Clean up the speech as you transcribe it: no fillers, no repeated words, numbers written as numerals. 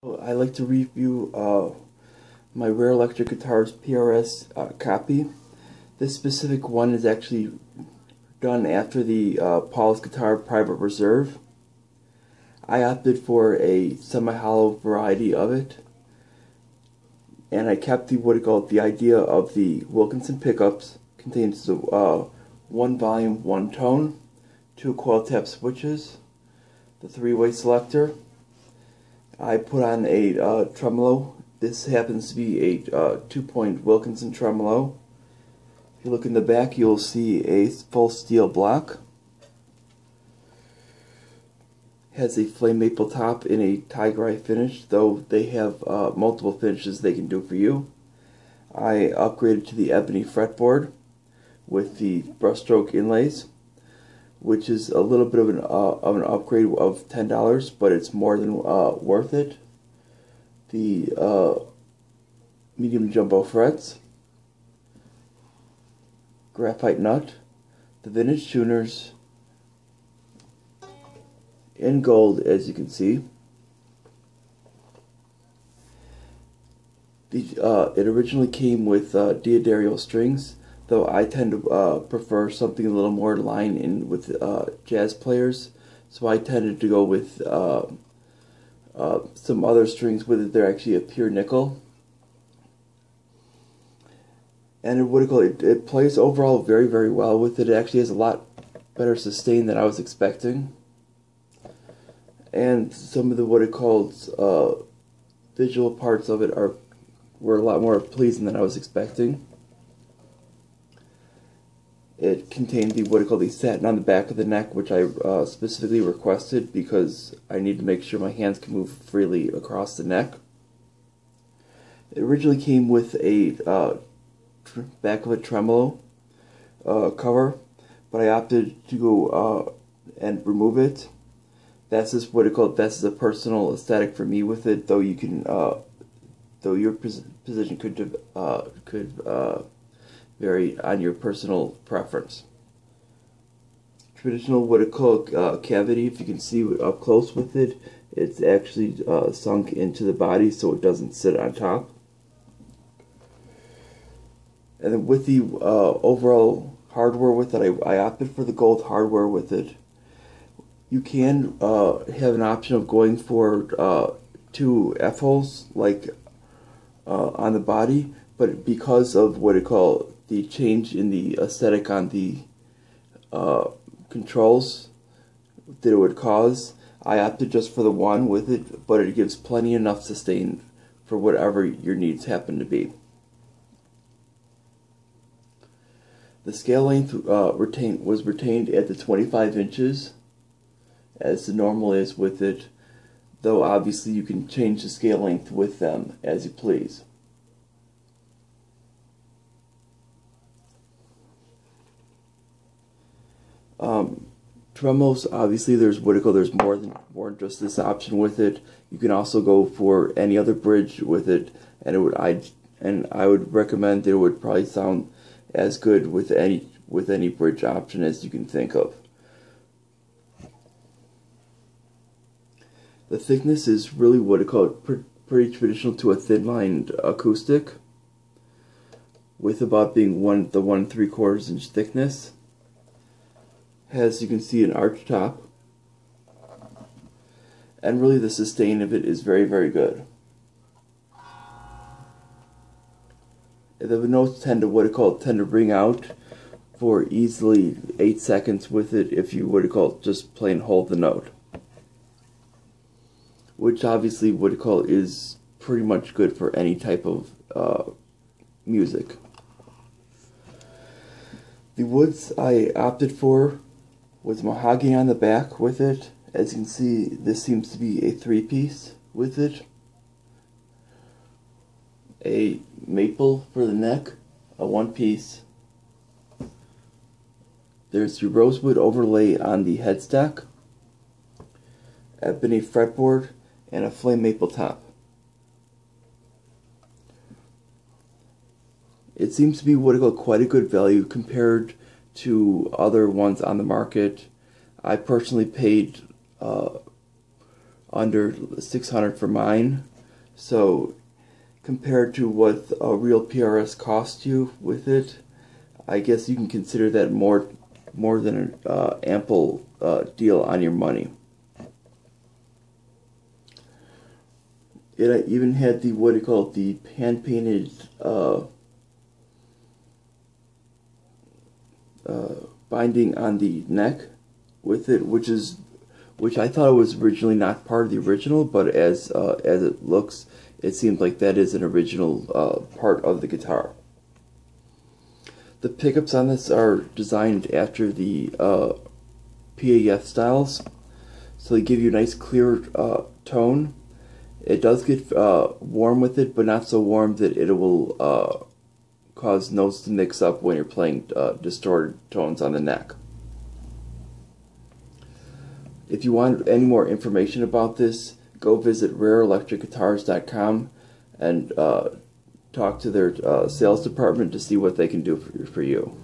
I like to review my Rareelectricguitar's PRS copy. This specific one is actually done after the Paul's Guitar Private Reserve. I opted for a semi-hollow variety of it, and I kept the idea of the Wilkinson pickups. Contains the one volume, one tone, two coil tap switches, the three-way selector. I put on a tremolo. This happens to be a 2-point Wilkinson tremolo. If you look in the back, you'll see a full steel block. Has a flame maple top in a tiger eye finish, though they have multiple finishes they can do for you. I upgraded to the ebony fretboard with the brushstroke inlays, which is a little bit of an upgrade of $10, but it's more than worth it. The medium jumbo frets, graphite nut, the vintage tuners, in gold, as you can see. It originally came with D'Addario strings, though I tend to prefer something a little more in line with jazz players, so I tended to go with some other strings with it. They're actually a pure nickel, and it plays overall very, very well with it. It actually has a lot better sustain than I was expecting, and some of the visual parts of it were a lot more pleasing than I was expecting. It contained the satin on the back of the neck, which I specifically requested because I need to make sure my hands can move freely across the neck. It originally came with a back of a tremolo cover, but I opted to go and remove it. That's just that's a personal aesthetic for me with it. Though you can, though your position could vary on your personal preference. Traditional cavity, if you can see up close with it, it's actually sunk into the body so it doesn't sit on top. And then with the overall hardware with it, I opted for the gold hardware with it. You can have an option of going for 2 F-holes like on the body, but because of the change in the aesthetic on the controls that it would cause, I opted just for the one with it, but it gives plenty enough sustain for whatever your needs happen to be. The scale length was retained at the 25 inches, as the normal is with it, though obviously you can change the scale length with them as you please. Tremolos, obviously there's more than just this option with it. You can also go for any other bridge with it, and I would recommend that it would probably sound as good with any bridge option as you can think of. The thickness is really pretty traditional to a thin-lined acoustic, with about being the 1 3/4 inch thickness. Has, you can see, an arch top, and really the sustain of it is very, very good. The notes tend to ring out for easily 8 seconds with it if you just plain hold the note, which obviously is pretty much good for any type of music. The woods I opted for was mahogany on the back with it. As you can see, this seems to be a 3-piece with it. A maple for the neck, a 1-piece. There's your rosewood overlay on the headstock, ebony fretboard, and a flame maple top. It seems to be quite a good value compared to other ones on the market. I personally paid under $600 for mine, So compared to what a real PRS costs you with it, I guess you can consider that more than an ample deal on your money. It even had the, what do you call it, the hand-painted binding on the neck with it, which I thought was originally not part of the original, but as it looks, it seems like that is an original part of the guitar. The pickups on this are designed after the PAF styles, so they give you a nice clear tone. It does get warm with it, but not so warm that it will cause notes to mix up when you're playing distorted tones on the neck. If you want any more information about this, go visit Rareelectricguitars.com and talk to their sales department to see what they can do for you.